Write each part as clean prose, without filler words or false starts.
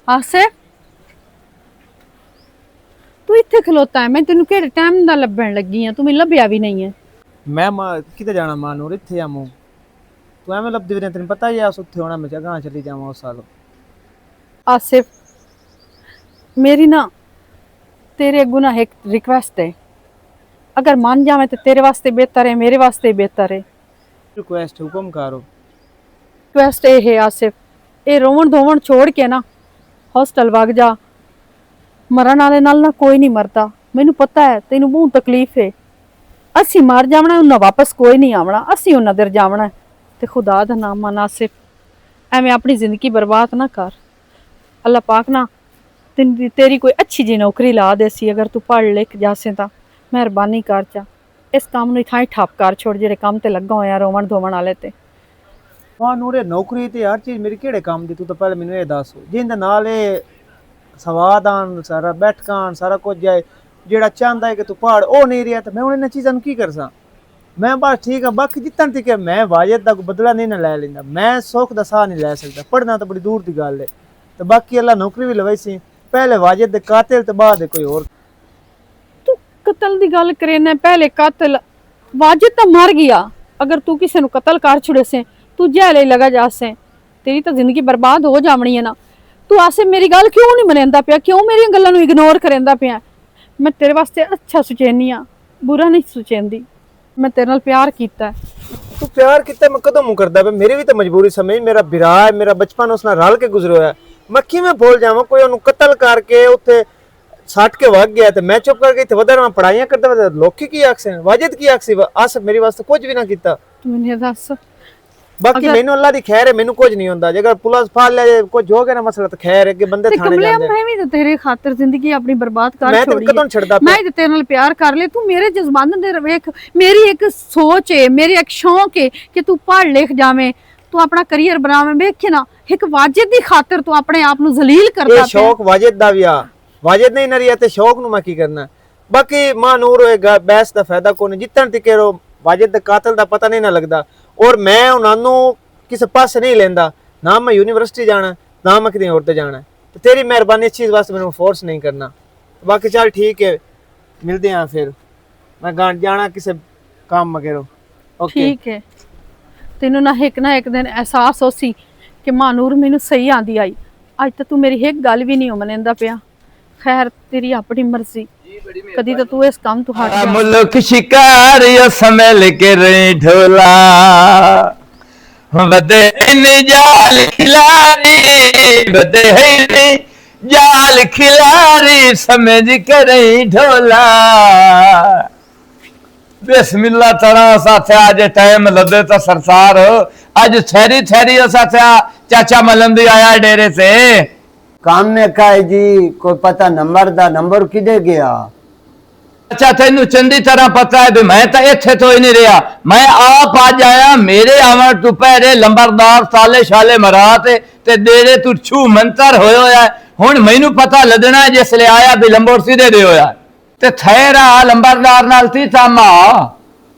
आसिफ तू इत्थे खलोता है, मैं तेन केड़े टाइम दा लभण लगी हां, तू मैनूं लभ्या भी नहीं है। मैं किते जाना मां नूर इत्थे आमू तू एवें लभदी फिरें तेन पता ही है उत्थे होना मैं जगह चली जावां उस साल। आसिफ मेरी ना तेरे अगू ना एक रिक्वेस्ट है, अगर मान जावे तो तेरे वास्ते बेहतर है, मेरे वास्ते बेहतर है। रिक्वेस्ट हुक्म करो। रिक्वेस्ट ये है आसिफ, ये रोवण धोवण छोड़ के ना हॉस्टल वग जा। मरण वाले नाल ना कोई नहीं मरता, मैनू पता है तेनू बहुत तकलीफ है। असी मर जावना, उन्हें वापस कोई नहीं आवना, असी उन्हें देर जावना। ते खुदा दा नाम मन आसिफ एवें अपनी जिंदगी बर्बाद ना कर। अल्लाह पाक ना तेरी कोई अच्छी जी नौकरी ला देसी, अगर तू पढ़ लिख जासे तो मेहरबानी कर जा इस काम नूं इत्थां ही ठप कर छोड़, जेड़े काम ते लगा होया रोवण धोवण वाले ते। मां नूर नौकरी ते हर चीज मेरी केड़े काम दी तू तो पहले मैनू ये दस जिंदे नाल सवाद आन सारा बैठकान सारा कुछ जाए जेड़ा चाहता है कि तू पढ़ ओ नहीं रहा तो मैं उन्हें चीज़ों की कर सा। मैं बस ठीक है बाकी जितन तक मैं वाजिद का बदला नहीं ना लै लेंदा, मैं सुख का साह नहीं लै सकता, पढ़ना तो बड़ी दूर की गल है। तो बाकी अल्लाह नौकरी भी लवाई सी, पहले वाजिद दे कातिल तो बाद कोई और। तू कतल की गल करे ना, पहले कातिल वाजिद तो मर गया, अगर तू किसी को कतल कर छुड़े से तू जेल लगा जा से, तेरी तो जिंदगी बर्बाद हो जावनी है ना। तू आसे मेरी गल क्यों नहीं मनेंदा पिया, क्यों मेरी गल्लां नूं इग्नोर करेंदा पिया। मैं तेरे वास्ते अच्छा सोचेनी आ, बुरा नहीं सोचेंदी। मैं तेरे नाल प्यार कीता है। तू प्यार कितना मैं कदों मुँह करदा पे, मेरी भी तो मजबूरी समझ, मेरा बिरा है, मेरा बचपन उस नाल रल के गुजरिया है। मैं किवें भूल जावां कोई उन्हें कतल करके उत्थे सट के वग गया तो मैं चुप करके इत्थे वधर मैं पढ़ाइयां करदा लोकी की आखसे वाजिद की आखसी आस मेरी वास्ते कुछ भी ना कीता। तू मैनूं दस बाकी मैनू अल्लाह दी खैर है, मैनू कुछ नहीं होंदा, जेकर पुलिस फाड़ ले कुछ हो गया ना मसला तो खैर है कि बंदे ते थाने कमले जांदे। मैं भी तो तेरे खातिर जिंदगी अपनी बर्बाद कर मैं छोड़ी तो कदों छड़दा है। मैं ते तेरे नाल प्यार कर ले, तू मेरे जज्बात दे वेख, मेरी एक सोच है, मेरी एक शौक है कि तू पढ़ लिख जावे, तू अपना करियर बनावे। वेख ना एक वाजिद दी खातिर तू अपने आप नू जलील करदा ये शौक वाजिद दा भी आ, वाजिद नहीं नरिया ते शौक नू मैं की करना। बाकी मां नूर होएगा बहस दा फायदा कोई नहीं, जितन तक वाजिद दे कातिल दा पता नहीं ना लगदा और मैं उन्हां किसी पास नहीं लेंदा, ना मैं यूनिवर्सिटी जाना ना मैं किसी और ते जाना। तो तेरी मेहरबानी इस चीज़ वास्ते मैंने फोर्स नहीं करना। बाकी चल ठीक है मिलते हैं फिर, मैं गांठ जाना किसी काम मगेरो। ओके ठीक है, तेनू ना एक दिन एहसास हो सी कि मानूर मैनू सही आंदी आई। अज तक तू मेरी एक गल भी नहीं मनेंदा पिया। खैर तेरी अपनी मर्जी, कदी तो तू इस काम तू हट जा। मुल्क शिकार समझ के रही ढोला बदे जाल खिलारी बदे जाल खिलारी समझ के रही ढोला। बिस्मिल्लाह तरह साथे आज टाइम लदे तो सरसार आज ठहरी ठहरी साथे चाचा मलंदी आया डेरे से काम में का है जी, कोई पता नंबर दा नंबर किदे गया। अच्छा तेन चंगी तरह पता है भी मैं तो इत्थे तो ही नहीं रहा, मैं आप आज आया मेरे आवन तू पहले लंबरदार साले शाले मरा ते डेरे तू छू मंतर होया हुण मैनू पता लगना जिसले आया भी लंबोर सीधे दे होया ते थेरा लंबरदार नाल ती तामा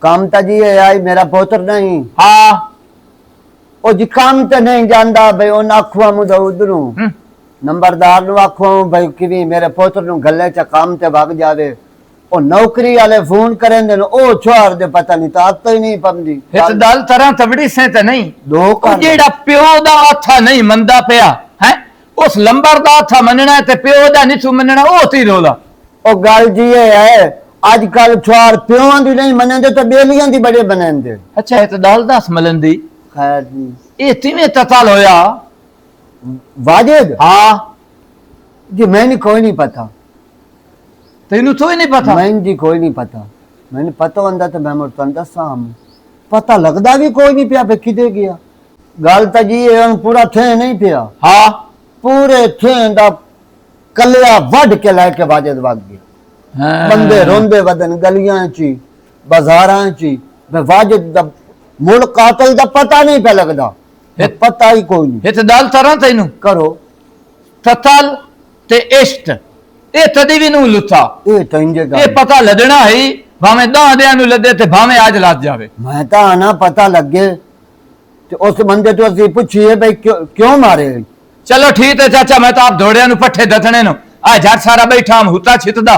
काम ता जी है आई मेरा पोत्र नहीं। हाँ ओ जी काम ते नहीं जानदा भाई उन आखुआ मुदा उधरू नंबरदार नु आखो भाई कि मेरे पोत्र नु गले च काम ते भाग जावे। ओ नौकरी वाले फोन करें देन ओ छोड़ दे पता नहीं ता तो ही नहीं पमदी हित दल तरह तबड़ी से ते नहीं दो कर जेड़ा प्यो दा हथा नहीं मंदा पिया है उस लंबरदार था मनना ते प्यो दा नहीं तू मनना ओ ती रोला। ओ गल जी है आजकल छोर प्यों दी नहीं मनेंदे तो बेलियां दी बड़े बनेंदे। अच्छा हित दल दस मलंदी खैर जी ए तिवें तताल होया वाजिद हाँ जी मैंने कोई नहीं पता, तेनू तो ही नहीं पता मैंने जी कोई नहीं पता, मैंने पता होंदा तो मैं मुझे दसा पता लगदा भी कोई नहीं पिया पे किदे गया। गल तो जी पूरा थे नहीं पिया हाँ पूरे थे दा कलिया वड के लैके वाजिद वग गया। हाँ। बंदे रोंदे वदन गलियां ची बाजारां ची वाजिद दा मुड़ कातल दा पता नहीं पे लगदा, पता ही कोई नहीं। हित दल तरह तेनू करो ततल ते इश्ट ए तदी भी नू लुथा ये तो इंजे ए गल पता लगना ही भावें 10 दियां नू लदे ते भावें आज लद जावे। मैं तो आना पता लगे ते उस बंदे तो असि पूछिए भाई क्यों मारे चलो ठीक है चाचा, मैं तो आप धोड़िया नु पट्ठे दथने नु आ झट सारा बैठा हम हुता छितदा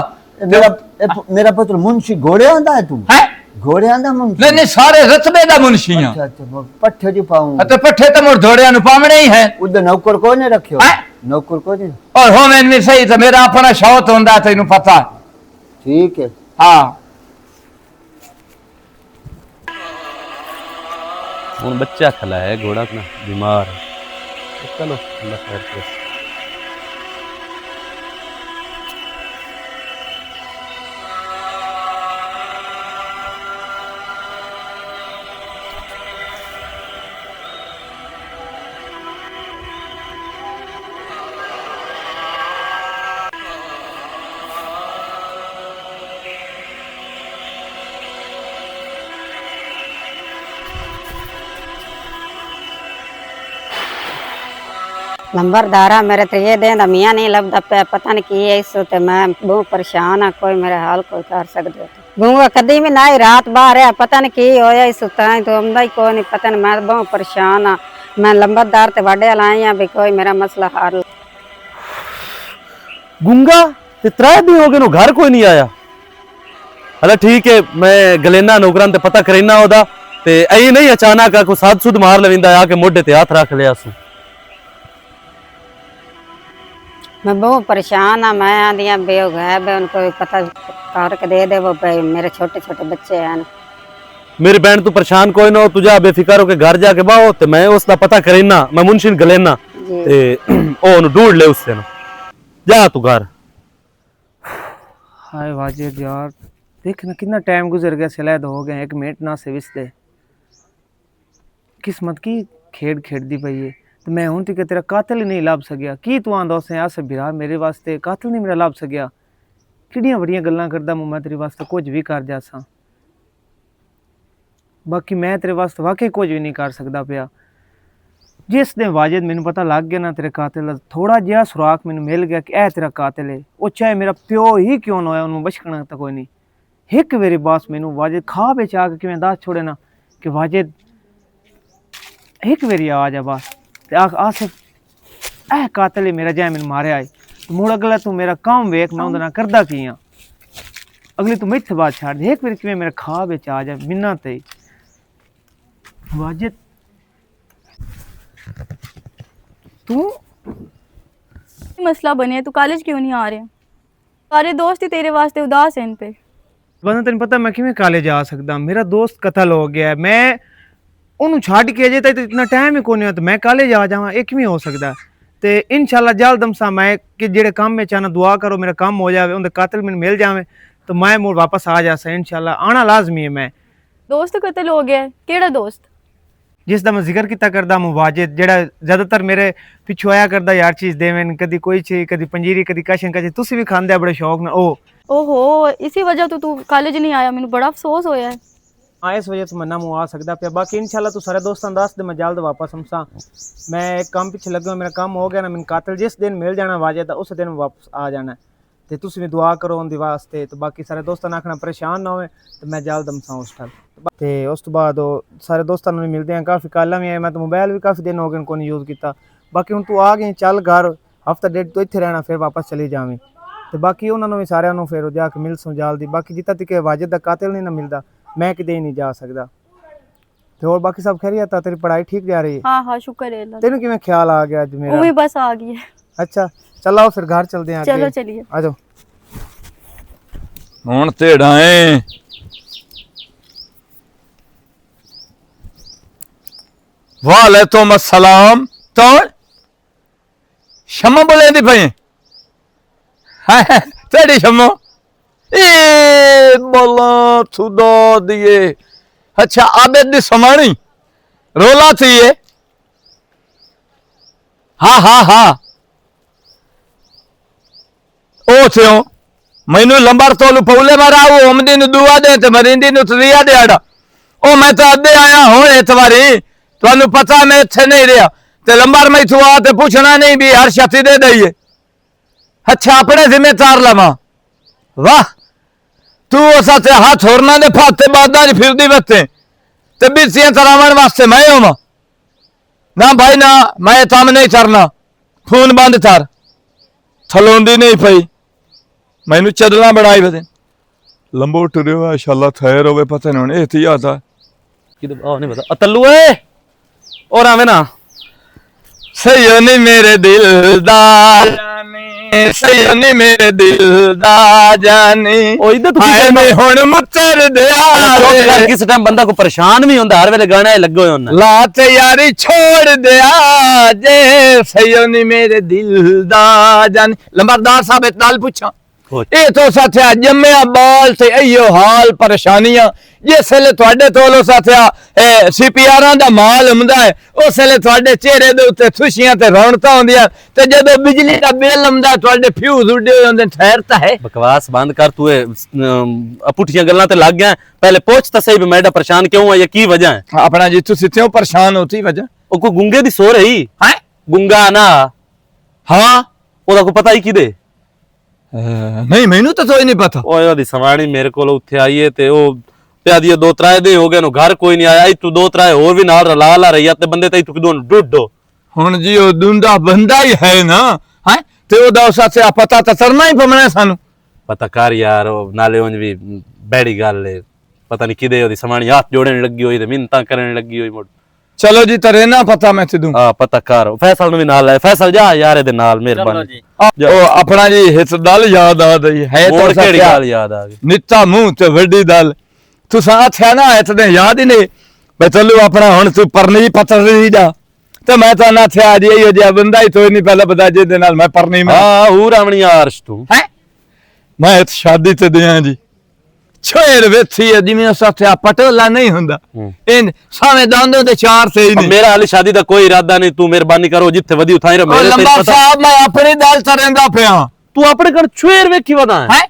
मेरा पुत्र मुंशी घोड़े आंदा है तू है। घोड़े आंदा मुंशी नहीं नहीं सारे रतबे दा मुंशी हां। अच्छा अच्छा पट्ठे जी पाऊं तो पट्ठे तो मोर धोड़िया नु पावणे ही है। उधर नौकर को ने रखियो हैं? नौकर को ने और हो मैंने भी सही तो मेरा अपना शौक होंदा तैनू पता। ठीक है हां उन बच्चा खला है घोड़ा अपना बीमार है। चलो अल्लाह खैर करे। लंबरदारा मेरे तो ये देंदा मियाँ नहीं लभदा पे पता नहीं की है इसो ते मैं बहुत परेशान हाँ कोई मेरे हाल कोई कर सकदे तो गूंगा कदी भी ना ही रात बाहर है पता नहीं की होया इस ताई तो आंदा ही कोई नहीं पता नहीं मैं बहुत परेशान हाँ मैं लंबरदार ते वाडे लाई हाँ भी कोई मेरा मसला हल। गुंगा ते त्राए भी हो गए नो घर कोई नहीं आया। अरे ठीक है मैं गलेना नौकरान ते पता करेना ओदा ते ऐ नहीं अचानक को साध सुध मार लविंदा आके मोढे ते हाथ रख लिया सु। मैं बहुत परेशान हाँ मैं आदिया बेग है बे उनको पता करके दे दे वो मेरे छोटे छोटे बच्चे हैं। मेरी बहन तू परेशान कोई ना हो तुझा बेफिक्र होके घर जाके बाहो ते मैं उसका पता करेना मैं मुंशी गलेना ते ओ ढूंढ ले उससे ना जा तू घर। हाय वाजिद यार देख ना कितना टाइम गुजर गया सिलाए हो गए 1 मिनट ना से विसते किस्मत की खेड खेड़दी पई है तो मैं हूं कि तेरा कातिल ही नहीं लाभ सकिया की तू आंदा उसे आस बिरा मेरे वास्ते कातिल नहीं मेरा लाभ सकिया किड़ियां बड़ियां गल्लां करदा मैं तेरे वास्ते कुछ भी कर जासा बाकी मैं तेरे वास्ते वाकई कुछ भी नहीं कर सकदा पिया। जिस दिन वाजिद मैनू पता लग गया ना तेरे कातिल दा थोड़ा जिहा सुराख मैनू मिल गया कि ए तेरा कातिल है वो चाहे मेरा प्यो ही क्यों ना होया उन्होंने बचकना तो कोई नहीं। एक मेरी बास मैनू वाजिद खा बेच आके कि मैं दस छोड़े ना कि वाजिद एक मेरी आवाज है बस आसिफ ए कातिल है मेरा जै मैनू मारे आए तो मुड़ अगला तू मेरा काम वेख मैं उहदे नाल करदा की हां अगली तू मिथ बात छाड़ दे एक मेरी मेरा खा बेच आ जा मिन्ना ते वाजिद तू मसला बने तू कॉलेज क्यों नहीं आ रहे? सारे दोस्त ही तेरे वास्ते उदास हैं इन पे। बंदा तेन पता मैं किवें कॉलेज आ सकदा मेरा दोस्त कतल हो गया मैं ਉਹਨੂੰ ਛੱਡ ਕੇ ਅਜੇ ਤੱਕ ਇਤਨਾ ਟਾਈਮ ਹੀ ਕੋਈ ਨਹੀਂ ਤੇ ਮੈਂ ਕਾਲਜ ਆ ਜਾਵਾਂ ਇਹ ਕਿਵੇਂ ਹੋ ਸਕਦਾ ਤੇ ਇਨਸ਼ਾਅੱਲਾ ਜਲਦਮ ਸਾ ਮੈਂ ਕਿ ਜਿਹੜੇ ਕੰਮ ਵਿੱਚ ਆਣਾ ਦੁਆ ਕਰੋ ਮੇਰਾ ਕੰਮ ਹੋ ਜਾਵੇ ਉਹਦੇ ਕਾਤਲ ਮੈਨੂੰ ਮਿਲ ਜਾਵੇ ਤਾਂ ਮੈਂ ਮੁੜ ਵਾਪਸ ਆ ਜਾਸਾਂ ਇਨਸ਼ਾਅੱਲਾ ਆਣਾ ਲਾਜ਼ਮੀ ਹੈ ਮੈਂ। दोस्त कत्ल हो गया है केड़ा दोस्त? जिस दा मैं जिक्र किता करदा मुवाजिद जेड़ा ज्यादातर मेरे पिछू आया करदा यार चीज देवेन कदी कोई चीज कदी पंजीरी कदी कशन कदी तुसी भी खांदे बड़े शौक ना ओ ओहो इसी वजह तो तू कॉलेज नहीं आया मैनू बड़ा अफसोस होया है। हाँ इस वजह से मैं ना मुँह आ सकता पे बाकी इंशाल्लाह तू सारे दोस्तों दस दे मैं जल्द वापस हमसा मैं एक काम पीछे लगे मेरा काम हो गया ना मैंने कातिल जिस दिन मिल जाना वाजिद उस दिन वापस आ जाना ते तुसी भी दुआ करो उनके वास्ते तो बाकी सारे दोस्तों ने आखना परेशान ना होवे तो मैं जल्द हमसा उस टाइम ते उस तो बाद सारे दोस्तों ने मिलते हैं काफ़ी कॉल भी आए मैं तो मोबाइल भी काफ़ी दिन हो गए को यूज़ किया बाकी हूँ तू आ गई चल घर हफ्ता डेढ़ तो इतने रहना फिर वापस चली जावी तो बाकी उन्होंने भी सारे फिर जाके मिल सो जल्दी बाकी जितना तक वाजिद का कातिल नहीं ना मिलता मैं किते ही नहीं जा सकता तो और बाकी सब खैरियत है तेरी पढ़ाई ठीक जा रही है? हाँ हाँ शुक्र है अल्लाह तेनू किवें ख्याल आ गया अज मेरा? वो भी बस आ गई है। अच्छा चल आओ फिर घर चलते हैं चलो चलिए आ जाओ ਹੁਣ तेड़ाए वालेकुम अस्सलाम तो शम्मा बोले दी पई है तेरी शम्मा ए बोला खुदा दिए अच्छा आबेद दी समानी रोला थी ये हाँ हाँ हाँ ओ थे मैनू लंबर तोलू पौले मारा वो अमदी नु दुआ दे ते मरिंदी नु तरिया दे आड़ा ओ मैं तो अद्धे आया हूं इतवारी तुहानू पता मैं इत्थे नहीं रहा ते लंबर मैं इथों आ ते पूछना नहीं भी हर छाती दे दईए अच्छा अपने जिम्मेदार लवा वाह तू उस हाथ होरना दे फाते बादा च फिरदी बत्ते ते बिसियां तरावण वास्ते मैं होवां ना भाई ना मैं तम नहीं करना ਫੋਨ ਬੰਦ ਕਰ ਥਲੋਂਦੀ ਨਹੀਂ ਪਈ ਮੈਨੂੰ ਚਦਲਾ ਬਣਾਈ ਬਦੇ ਲੰਬੋ ਟੁਰਿਓ ਇਨਸ਼ਾਅੱਲਾ ਖੈਰ ਹੋਵੇ ਪਤਾ ਨਹੀਂ ਹੁਣ ਇhtiyat ਆ ਕਿਤੇ ਨਹੀਂ ਪਤਾ ਤੱਲੂ ਏ ਔਰ ਆਵੇਂ ਨਾ ਸਈਓ ਨੀ ਮੇਰੇ ਦਿਲ ਦਾ ਜਾਨੀ ਸਈਓ ਨੀ ਮੇਰੇ ਦਿਲ ਦਾ ਜਾਨੀ ਉਹ ਇੱਧਰ ਤੂੰ ਹਾਏ ਮੈਂ ਹੁਣ ਮੁੱਤਰ ਦਿਆ ਕਿਸ ਟਾਈਮ ਬੰਦਾ ਕੋ ਪਰੇਸ਼ਾਨ ਵੀ ਹੁੰਦਾ ਹਰ ਵੇਲੇ ਗਾਣੇ ਲੱਗੇ ਹੋਏ ਹੁੰਦੇ ਲਾ ਤੇ ਯਾਰੀ ਛੋੜ ਦਿਆ ਜੇ ਸਈਓ ਨੀ ਮੇਰੇ ਦਿਲ ਦਾ ਜਾਨੀ ਲੰਬਰਦਾਰ ਸਾਹਿਬ ਇਹ ਨਾਲ ਪੁੱਛਾਂ ਇਹ ਤੋਂ ਸਾਥਿਆ ਜੰਮਿਆ ਬਾਲ ਤੇ ਇਹੋ ਹਾਲ ਪਰੇਸ਼ਾਨੀਆਂ ਜਿਸ ਵੇਲੇ ਤੁਹਾਡੇ ਤੋਲੋ ਸਾਥਿਆ ਸੀਪੀਆਰਾਂ ਦਾ ਮਾਲ ਹੁੰਦਾ ਹੈ ਉਸ ਵੇਲੇ ਤੁਹਾਡੇ ਚਿਹਰੇ ਦੇ ਉੱਤੇ ਖੁਸ਼ੀਆਂ ਤੇ ਰੌਣਕਾਂ ਹੁੰਦੀਆਂ ਤੇ ਜਦੋਂ ਬਿਜਲੀ ਦਾ ਬਿੱਲ ਆਉਂਦਾ ਤੁਹਾਡੇ ਫਿਊਜ਼ ਉੱਡੇ ਹੋਏ ਹੁੰਦੇ ਠਹਿਰ ਤਾਂ ਹੈ बकवास बंद कर तू पुठियां गल्लां ते लग गया पहले पूछ तो सही भी मैं परेशान क्यों है या की वजह है अपना जी तुसी क्यों परेशान होती वजह ओ कोई गुंगे दी सो रही है गुंगा ना हाँ ओदा को पता ही की दे नहीं मैनू तो ही नहीं पता ओए ओदी सवाणी मेरे कोल उत्थे आई है ते ओ ਪਿਆ ਦੀ ਦੋ ਤਰਾਏ ਦੇ ਹੋ ਗਏ ਨੂੰ ਘਰ ਕੋਈ ਨਹੀਂ ਆਇਆ ਤੂੰ ਦੋ ਤਰਾਏ ਹੋਰ ਵੀ ਨਾਲ ਰਲਾ ਲਾ ਰਹੀ ਤੇ ਬੰਦੇ ਤੇ ਤੂੰ ਕਿਦੋਂ ਡੁੱਡੋ ਹੁਣ ਜੀ ਉਹ ਦੁੰਦਾ ਬੰਦਾ ਹੀ ਹੈ ਨਾ ਹੈ ਤੇ ਉਹਦਾ ਉਸ ਸੇ ਪਤਾ ਤਾਂ ਕਰਨਾ ਹੀ ਪਮਣਾ ਸਾਨੂੰ ਪਤਾ ਕਰ ਯਾਰ ਉਹ ਨਾਲੇ ਉਂਝ ਵੀ ਬੈੜੀ ਗੱਲ ਹੈ ਪਤਾ ਨਹੀਂ ਕਿਦੇ ਉਹਦੀ ਸਮਾਣੀ ਹੱਥ ਜੋੜਨ ਲੱਗੀ ਹੋਈ ਤੇ ਮਿੰਨਤਾਂ ਕਰਨ ਲੱਗੀ ਹੋਈ ਮੁੜ ਚਲੋ ਜੀ ਤਰੇ ਨਾ ਪਤਾ ਮੈਂ ਤੇ ਦੂੰ ਆ ਪਤਾ ਕਰ ਫੈਸਲ ਨੂੰ ਵੀ ਨਾਲ ਲੈ ਫੈਸਲ ਜਾ ਯਾਰ ਇਹਦੇ ਨਾਲ ਮਿਹਰਬਾਨੀ ਉਹ ਆਪਣਾ ਜੀ ਹਿੱਸ ਦਲ ਯਾਦ ਆ ਗਈ ਹੈ ਹੋਰ ਤਾਂ ਕਿਹੜੀ ਗੱਲ ਯਾਦ ਆ ਗਈ ਨਿੱਤਾ ਮੂੰਹ ਤੇ ਵੱਡੀ ਦਲ ਤੂੰ ਸਾਥ ਹੈ ਨਾ ਇਤਨੇ ਯਾਦ ਹੀ ਨਹੀਂ ਬਈ ਚੱਲੂ ਆਪਣਾ ਹੁਣ ਤੂੰ ਪਰਨੀ ਪਤਰ ਨਹੀਂ ਜਾ ਤੇ ਮੈਂ ਤਾਂ ਨਾ ਥਿਆ ਜੀ ਇਹੋ ਜਿਹਾ ਬੰਦਾ ਹੀ ਤੋਈ ਨਹੀਂ ਪਹਿਲਾਂ ਬਤਾ ਜਿਹਦੇ ਨਾਲ ਮੈਂ ਪਰਨੀ ਮੈਂ ਹਾਂ ਹੂਰ ਆਵਣੀ ਆਰਸ਼ ਤੂੰ ਹੈ ਮੈਂ ਇਸ ਸ਼ਾਦੀ ਤੇ ਦਿਆਂ ਜੀ ਛੇਰ ਵੇਥੀ ਜਿਵੇਂ ਸਾਥਿਆ ਪਟੋਲਾ ਨਹੀਂ ਹੁੰਦਾ ਇਹ ਸਾਵੇਂ ਦਾਂਦੇ ਤੇ ਚਾਰ ਸੇ ਹੀ ਨਹੀਂ ਮੇਰਾ ਹਾਲੇ ਸ਼ਾਦੀ ਦਾ ਕੋਈ ਇਰਾਦਾ ਨਹੀਂ ਤੂੰ ਮਿਹਰਬਾਨੀ ਕਰੋ ਜਿੱਥੇ ਵਧੀ ਉਥਾਈ ਰੋ ਮੇਰੇ ਤੇ ਲੰਬਾ ਸਾਹਿਬ ਮੈਂ ਆਪਣੀ ਦਲ ਤਰੇਂਦਾ ਪਿਆ ਤੂੰ ਆਪਣੇ ਘਰ ਛੁਏਰ ਵੇਖੀ ਵਦਾ ਹੈ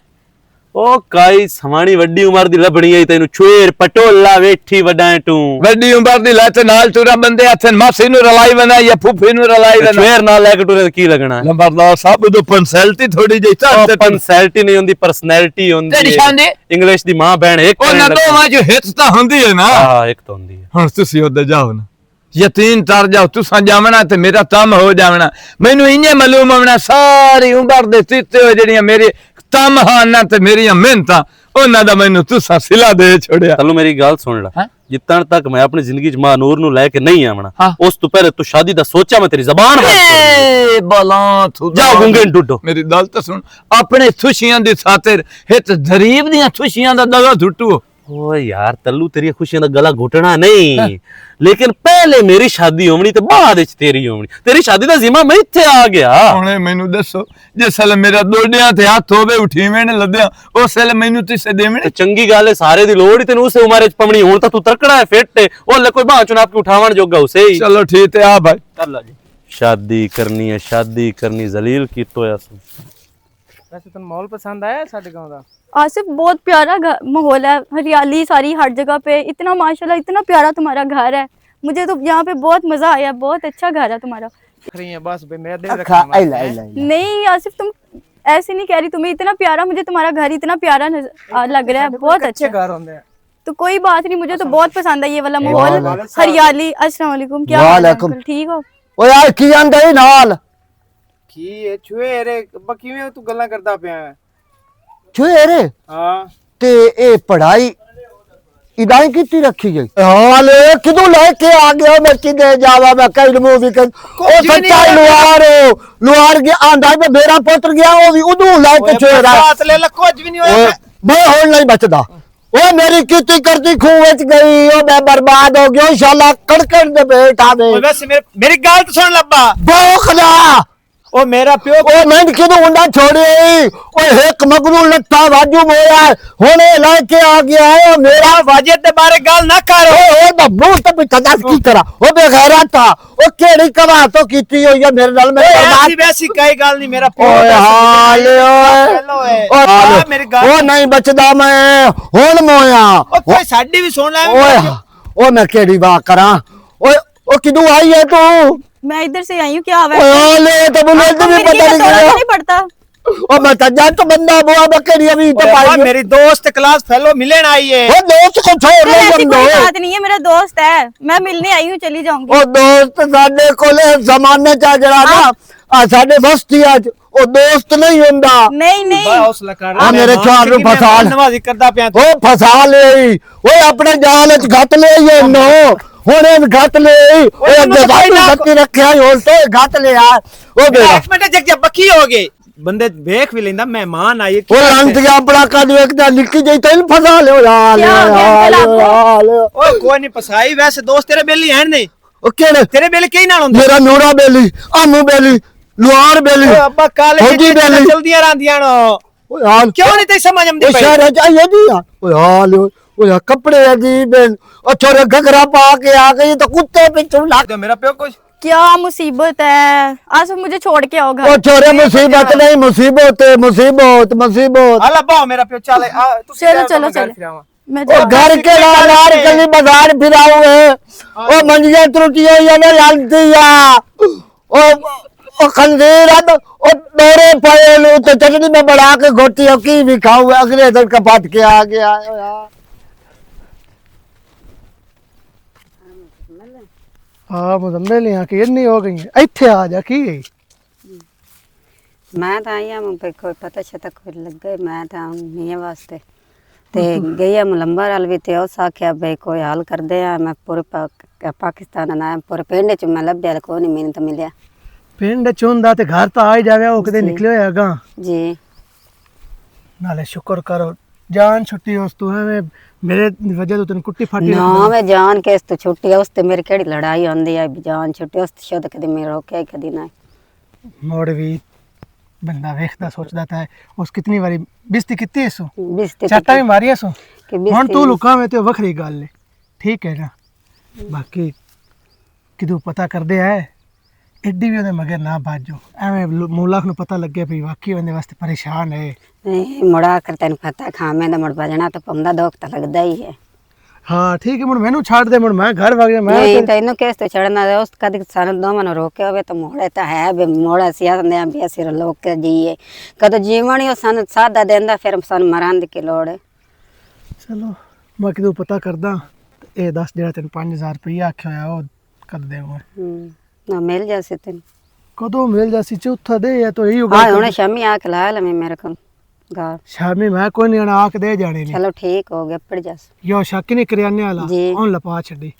ਉਹ ਕਾਈ ਸਮਾਣੀ ਵੱਡੀ ਉਮਰ ਦੀ ਲੱਭਣੀ ਆਈ ਤੈਨੂੰ ਛੁਏਰ ਪਟੋਲਾ ਵੇਠੀ ਵਡਾ ਤੂੰ ਵੱਡੀ ਉਮਰ ਦੀ ਲੈ ਤੇ ਨਾਲ ਤੁਰਾ ਬੰਦੇ ਹੱਥਨ ਮਾਸੀ ਨੂੰ ਰਲਾਈ ਬਣਾ ਜਾਂ ਫੁੱਫੀ ਨੂੰ ਰਲਾਈ ਬਣਾ ਛੁਏਰ ਨਾਲ ਲੈ ਕੇ ਟੁਰੇ ਕੀ ਲੱਗਣਾ ਲੰਬਰਦਾਰ ਸਾਹਿਬ ਉਹ ਪੰਸੈਲਟੀ ਥੋੜੀ ਜਿਹੀ ਤਾਂ ਪੰਸੈਲਟੀ ਨਹੀਂ ਹੁੰਦੀ ਪਰਸਨੈਲਿਟੀ ਹੁੰਦੀ ਤੇਰੀ ਸ਼ਾਨ ਇੰਗਲਿਸ਼ ਦੀ ਮਾਂ ਭੈਣ ਇੱਕ ਉਹ ਨਾ ਦੋਵਾਂ ਚ ਹਿੱਤ ਤਾਂ ਹੁੰਦੀ ਹੈ ਨਾ ਹਾਂ ਇੱਕ ਤਾਂ ਹੁੰਦੀ ਹੈ ਹੁਣ ਤੁਸੀਂ ਉੱਧਰ ਜਾਓ ਨਾ ਯਤੀਨ ਤਰ ਜਾਓ ਤੁਸੀਂ ਜਾਵਣਾ ਤੇ ਮੇਰਾ ਕੰਮ ਹੋ ਜਾਵਣਾ ਮੈਨੂੰ ਇੰਨੇ ਮਾਲੂਮ ਹੋਣਾ ਸਾਰੀ ਉਮਰ ਦੇ ਦਿੱਤੇ ਹੋਏ ਜਿਹੜੀਆਂ ਮੇਰੇ ਤਮ ਹਾਨਾਂ ਤੇ ਮੇਰੀਆਂ ਮਿਹਨਤਾਂ ਉਹਨਾਂ ਦਾ ਮੈਨੂੰ ਤੁਸੀਂ ਸਿਲਾ ਦੇ ਛੋੜਿਆ ਚਲੋ ਮੇਰੀ ਗੱਲ ਸੁਣ ਲੈ ਜਿੱਤਣ ਤੱਕ ਮੈਂ ਆਪਣੀ ਜ਼ਿੰਦਗੀ 'ਚ ਮਾਂ ਨੂਰ ਨੂੰ ਲੈ ਕੇ ਨਹੀਂ ਆਵਣਾ ਉਸ ਤੋਂ ਪਹਿਲੇ ਤੂੰ ਸ਼ਾਦੀ ਦਾ ਸੋਚਿਆ ਮੈਂ ਤੇਰੀ ਜ਼ਬਾਨ ਏ ਬਲਾ ਤੂੰ ਜਾ ਗੁੰਗੇ ਡੁੱਡੋ ਮੇਰੀ ਗੱਲ ਤਾਂ ਸੁਣ ਆਪਣੇ ਖੁਸ਼ੀਆਂ ਦੀ ਖਾਤਰ ਹਿੱਤ ਗਰੀਬ ਦੀਆਂ ਖੁਸ਼ੀਆਂ ਦਾ ਦਗਾ ਝੁੱਟੂ ओ यार तल्लू तेरी खुशियां दा गला घुटना नहीं लेकिन पहले मेरी शादी होनी ते बाद विच तेरी होनी तेरी शादी दा जिम्मा मैं इत्थे आ गया हुणे मैनू दसो जिस वेले मेरा दोडियां ते हाथ होवे उठीवें ने लद्या उस वेले मैनू तुसे देवणे चंगी गल है सारे दी लोड़ ही तेनू उस उम्र च पवनी हुण तां तू तड़कड़ा है फिट है ओ ले कोई बाह चुनाव के उठावण जोगा उसे ही चलो ठीक है आ भाई कर ला जी शादी करनी जलील कीतो है वैसे तो माहौल पसंद आया साडे गांव दा आसिफ बहुत प्यारा माहौल है, हरियाली सारी हर जगह पे, इतना माशाल्लाह इतना प्यारा तुम्हारा घर है। मुझे तो यहाँ पे बहुत मजा आया, बहुत अच्छा घर है तुम्हारा। बस मेरा दिल रखा नहीं आसिफ तुम ऐसे नहीं कह रही, तुम्हें इतना प्यारा, मुझे तुम्हारा घर इतना प्यारा लग रहा है, बहुत अच्छा घर होंगे। तो कोई बात नहीं, मुझे तो बहुत पसंद है ये वाला माहौल, हरियाली। अस्सलाम वालेकुम, क्या हाल है अंकल, ठीक हो? ओ यार की आंदे नाल की छुए रे किवें तू गल्लां करदा पिया छुए रे हां ते ए पढ़ाई इदाई कितनी रखी गई हाल किदू लेके आ गया मैं किदे जावा मैं कई मूवी कर ओ सच्चा लुहार गया आंदा पे मेरा पुत्र गया ओ भी उदू लेके छुएरा साथ ले ला कुछ भी नहीं होया मैं होण नहीं बचदा ओ मेरी कितनी करती खूह विच गई ओ मैं बर्बाद हो गया इंशाल्लाह कड़कड़ दे बेटा दे बस मेरी गल तो सुन लब्बा बोखला ओ मेरा प्यो ओ मैं किदू उंडा छोड़े ओ एक मगरू लट्ठा वाजू मोया हुने लेके आ गया है मेरा वाजिद दे बारे गल ना कर ओ बब्बू तो पिता दस की करा ओ बेगैरा था ओ केड़ी कवा तो कीती होई है मेरे नाल मेरे ऐसी वैसी कई गल नहीं मेरा प्यो ओए हाल ओए मेरी गल ओ नहीं बचदा मैं हुन मोया ओ कोई साडी भी सुन ले ओए ओ मैं केड़ी बात करा ओए ओ किदू आई है तू मैं इधर से आई हूँ, क्या हुआ? ओले तो मुझे भी पता नहीं नहीं पड़ता। ओ मैं जट बंदा बुआ बकरी अभी तो बाबा पाई मेरी दोस्त क्लास फेलो मिलन आई है। ओ दोस्त को छोड़ ले ऐसी बंदो कोई बात नहीं है, मेरा दोस्त है, मैं मिलने आई हूँ, चली जाऊंगी। ओ दोस्त साडे कोले जमाने चा जड़ा ना आ साडे बस्ती आज ओ दोस्त नहीं हुंदा। नहीं नहीं हौसला कर आ मेरे चार नु फसा नमाज़ी करदा पिया ओ फसा ले ओ अपने जाल च घट ले ये नो हुणे घट ले ओ अगे बाकी रखया होल तो घट ले यार ओ बेटा एक मिनट जग बकी हो गए बंदे देख भी लेंदा मेहमान आए ओ लंट गया अपना कद एकदा निक्की जई तो फसा ले यार क्या हो गया अंकल आपको? ओए कोई नहीं फसाई वैसे दोस्त तेरे बेली हैं नहीं ओ केड़े तेरे बेली कई नाल हुंदा मेरा नूरा बेली आमू बेली लुहार बेली ओए अब्बा काले फौजी बेली चलदियां रहंदियां नो ओ यार क्यों नहीं ते समझ आंदी ओ पई शहर चाहिए जी ओ यार ओ यार कपड़े अजीब हैं ओ छोरे घघरा पा के आ गई तो कुत्ते पीछे लाग मेरा प्यो कुछ क्या मुसीबत है, आज मुझे छोड़ के आओ ओ घर। छोरे मुसीबत नहीं मुसीबत है मुसीबत मुसीबत अल्लाह बाओ मेरा प्यो चले चलो चलो चलो मैं ओ घर के लाल गली बाजार फिराऊ है ओ मंजिया त्रुटियो या ना लालती या ओ खंजीर है ओ दोरे पाए लो तो चटनी में बढ़ा के घोटी की भी खाऊ अगले दिन का पाट के आ गया यार। हाँ मुजम्मिल यहाँ की इतनी हो गई है इत्थे आ जा की गई मैं तो आई हूँ कोई पता छता कोई लग गए मैं तो नहीं वास्ते ते गई मुलंबर वाल भी ते उस आख्या भाई कोई हाल कर दे मैं पूरे पाकिस्तान ना पूरे पिंड च मैं लभ्या को नहीं मैंने तो मिलिया पिंड चुंदा ते घर तो आ ही जावे वो कदे निकले होया गा जी नाले शुक्र करो जान छुट्टी उस तू है मेरे वजह तो तन कुट्टी फाटी ना मैं जान के तो छुट्टी उस ते मेरी केड़ी लड़ाई आंदी है जान छुट्टी उस शुद्ध कदी मेरे रोके कदी ना मोड़ भी बंदा वेखदा सोचदा था उस कितनी बारी बिस्ती कितनी है सो बिस्ती चाटा भी मारी है सो कि हुन तू लुका में ते वखरी गल है ठीक है ना बाकी किदू पता कर दे है एड्डी भी ओदे मगर ना बाजो एवें मुल्ला ਨੂੰ पता लग गया भी वाकई ओदे वास्ते परेशान है नहीं मुड़ा कर तन पता खामे दा मुड़ बजना तो पमदा दोख तो लगदा ही है हाँ ठीक है मुड़ मैनू छाड़ दे मुड़ मैं घर भाग जा मैं नहीं तो इनो केस तो चढ़ना है उस कदी सन दो मन रोके होवे तो मोड़े तो है बे मोड़ा सिया ने भी सिर लोग के जीए कद जीवन ही सन सादा देंदा फिर सन मरांद की लोड़ है चलो मैं किदू पता करदा ए 10 जेड़ा तेन 5000 रुपया आख्या होया ओ कर देवा ना मिल जासे तेन कदों मिल जासी चौथा दे या तो यही हाँ हुणे शामी आके ला ले मेरे को घर शामी मैं कोई नहीं आख दे जाने नहीं चलो ठीक हो गया पड़ जास यो शक नहीं करियाने वाला जी। ओन लपा छड़ी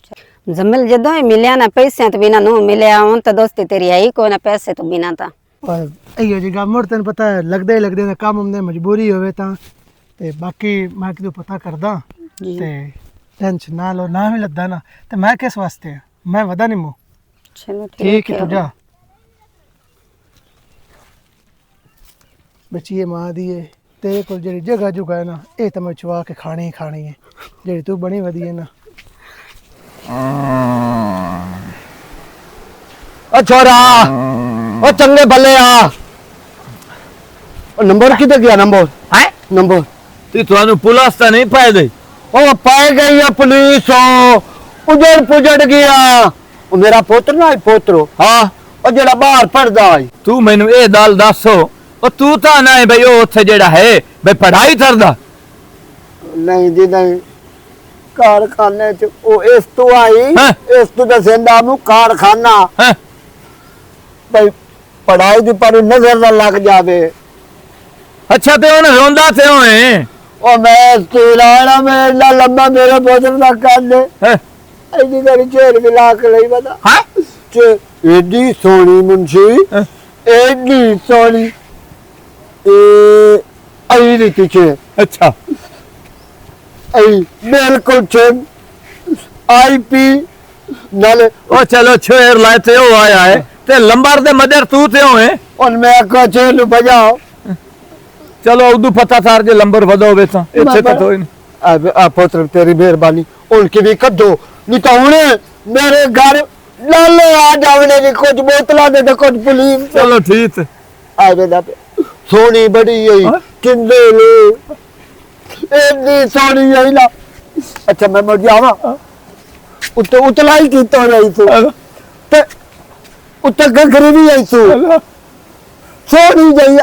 जमिल जदों ही मिलिया ना पैसे तो बिना नो मिलिया उन तो दोस्ती तेरी है ही कोई ना पैसे तो बिना था पर एयो जी गल मुड़ तेन पता है लगदे ना काम हमने मजबूरी होवे ता ते बाकी मैं किदू पता करदा ते टेंशन ना लो ना भी लगदा ना ते मैं किस वास्ते मैं वदा नहीं मु चलो ठीक है तू जा बचिए मां दिए तेरे को जेड़ी जगह जुगा है ना ये तो मैं चुआ के खानी ही खानी है जेड़ी तू बनी वधी है ना ओ छोरा ओ चंगे भले आ ओ नंबर किधर गया नंबर है नंबर तू थानू पुलिस तो नहीं पाए दे ओ पाए गई है पुलिस उजड़ पुजड़ गया ओ मेरा पुत्र ना पोतरो हाँ ओ जेड़ा बाहर पढ़दा है तू मैनू ए दल दसो ओ तू तो ना है भाई ओ उत्थे जेड़ा है भाई पढ़ाई करदा नहीं जी नहीं कारखाने च ओ इस तो आई हाँ। इस तो दसेंदा मु कारखाना हैं भाई पढ़ाई दी पर नजर ना लग जावे अच्छा ते ओने रोंदा ते होए ओ मैं स्कूलाना में इतना लंबा मेरे पुत्र दा कर दे हैं ऐसी मेरी चेर भी लाख नहीं पता हैं एडी सोनी मुंशी हाँ। एडी सोनी ए आई दी पीछे अच्छा आई बिल्कुल चेन आईपी नाले ओ चलो छेर लाते हो आया है ते लंबर दे मदर तू ते होए और मैं को चेन बजाओ चलो उदू पता थार जे लंबर वदो वे ता इथे तो होई नहीं आ पुत्र तेरी मेहरबानी उनकी भी कर दो नहीं तो हुने मेरे घर लाले आ जावने की कुछ बोतला दे कुछ पुलिस चलो ठीक है आ बेटा सोनी बड़ी यही हाँ? किंदे ले एनी सोनी यही ना अच्छा मैं मर जावा उतलाई की तो रही तू ते उत गगरी भी आई तू सोनी जई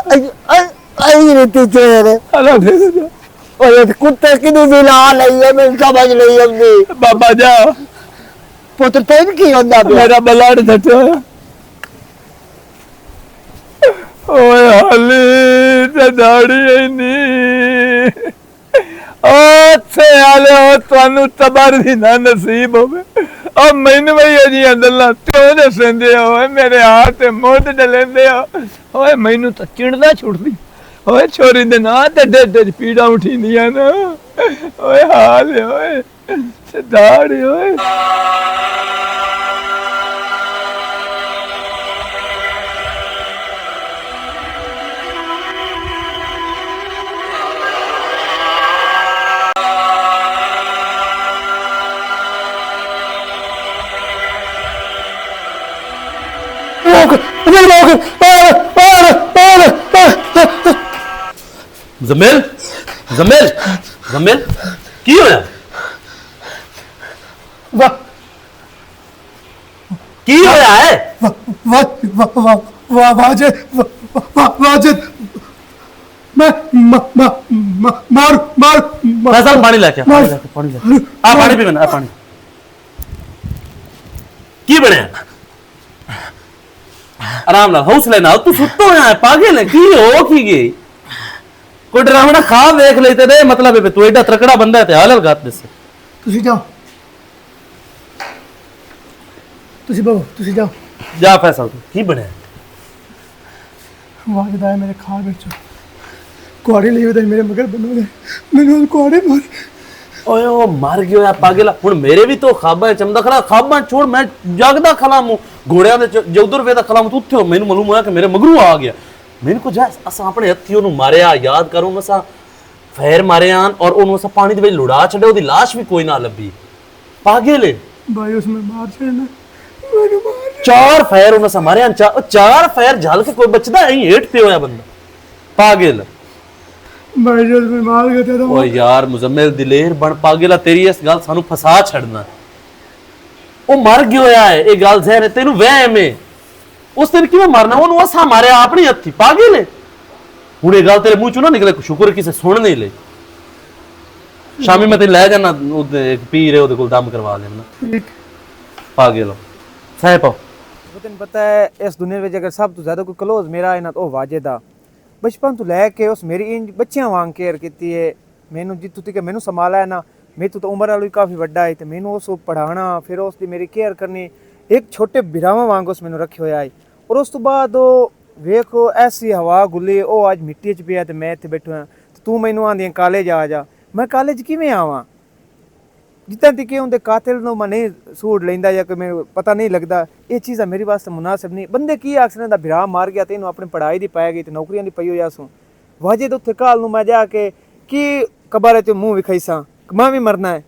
आई नहीं तेरे अल्लाह दे दे और ये कुत्ते की भी ला लई है मैं समझ नहीं आती बाबा जा पुत्र तेन की होंदा पे मेरा बलाड़ धटे ओए हाली ते दाड़ी इनी ओथे आले हो तानू तबार दी ना नसीब होवे ओ मैनू वही जी अंदरला क्यों दे सेंदे हो मेरे हाथ ते मोढ डलेंदे हो ओए मैनू तो चिड़दा छुड़दी ओए छोरी दे ना ते ढेड पीड़ा उठींदियां ना ओए हाल ओए दाड़ी ओए जमेल जमेल जमेल की होया की होया है वाजिद मैं मार फैसल पानी लेके आ, पानी लेके आ पानी पी मैंने आ पानी की बने आराम नाल हौसले नाल तू सुत्तो है पागल है की हो की गई कोई डरावना खा देख लेते रे मतलब है तू एडा तकड़ा बंदा है ते हाल गात दे से तुसी जाओ तुसी बाबू तुसी जाओ जा फैसल तू की बने वाजिद आया मेरे खाल बेचो कुआड़ी ले दे मेरे मगर बनोगे मैंने कुआड़ी मार ओए ओ मर गयो या पागल हुन मेरे भी तो खाबा है चमदा खड़ा खाबा छोड़ मैं जागदा खलामू घोड़ियां दे जउदर वेदा खलामू तू उठ्यो मैनू मालूम होया कि मेरे मगरू आ गया मैंने को जा असा अपने हत्थियों नु मारया याद करूं मसा फैर मारे आन और ओनु असा पानी दे विच लुड़ा छड़े ओदी लाश भी कोई ना लभी पागल है भाई उसमें मार छड़ना मैंने मार चार फैर ओनु असा मारे आन चार फैर झल के कोई बचदा नहीं हेठ पे होया बंदा पागल भाई जो उसमें मार गए थे तो ओ यार मुजम्मिल दिलेर बन पागला तेरी इस गल सानू फसा छड़ना ओ मर गयो है ए गल जहर तेनु वहम है उस दिन क्यों मारना ओनु असा मारया अपनी हत्थी पागल है हुन ए गल तेरे मुंह चों ना निकले शुक्र किसे सुन नहीं ले शामी मैं तेन ले जाना एक पीर है ओदे कोल दम करवा लेना पागल हो सह पाओ तेन पता है इस दुनिया में अगर सब तो ज्यादा कोई क्लोज मेरा है ना तो वाजिद आ बचपन तो लैके उस मेरी इंज बच्चियां वांग केयर की है मैनू जितू तक मैनू संभाला है ना मेरे तो उम्र वालों काफ़ी वड्डा है तो मैनू उस पढ़ाना फिर उसकी मेरी केयर करनी एक छोटे बिरावां वांग उस मैनू रखे होया है और उस तो बाद वेखो ऐसी हवा गुली ओ अज मिट्टी च पिया तो मैं इत्थे बैठा हाँ तू मैनू आंदी कॉलेज आ जा मैं कॉलेज किवें आवां जितना तक उनके कातिल नूं मैं नहीं सूट लेंदा या कोई मैनू पता नहीं लगता ये चीज़ा मेरे वास्ते मुनासिब नहीं बंदे की आखने दा बिरा मार गया तो इन्हूं अपनी पढ़ाई दी पाई गई तो नौकरियां दी पई होई आसूं वाजिद उत्थे काल नूं मैं जाके की कबर च मुंह विखाईसा मैं भी मरना है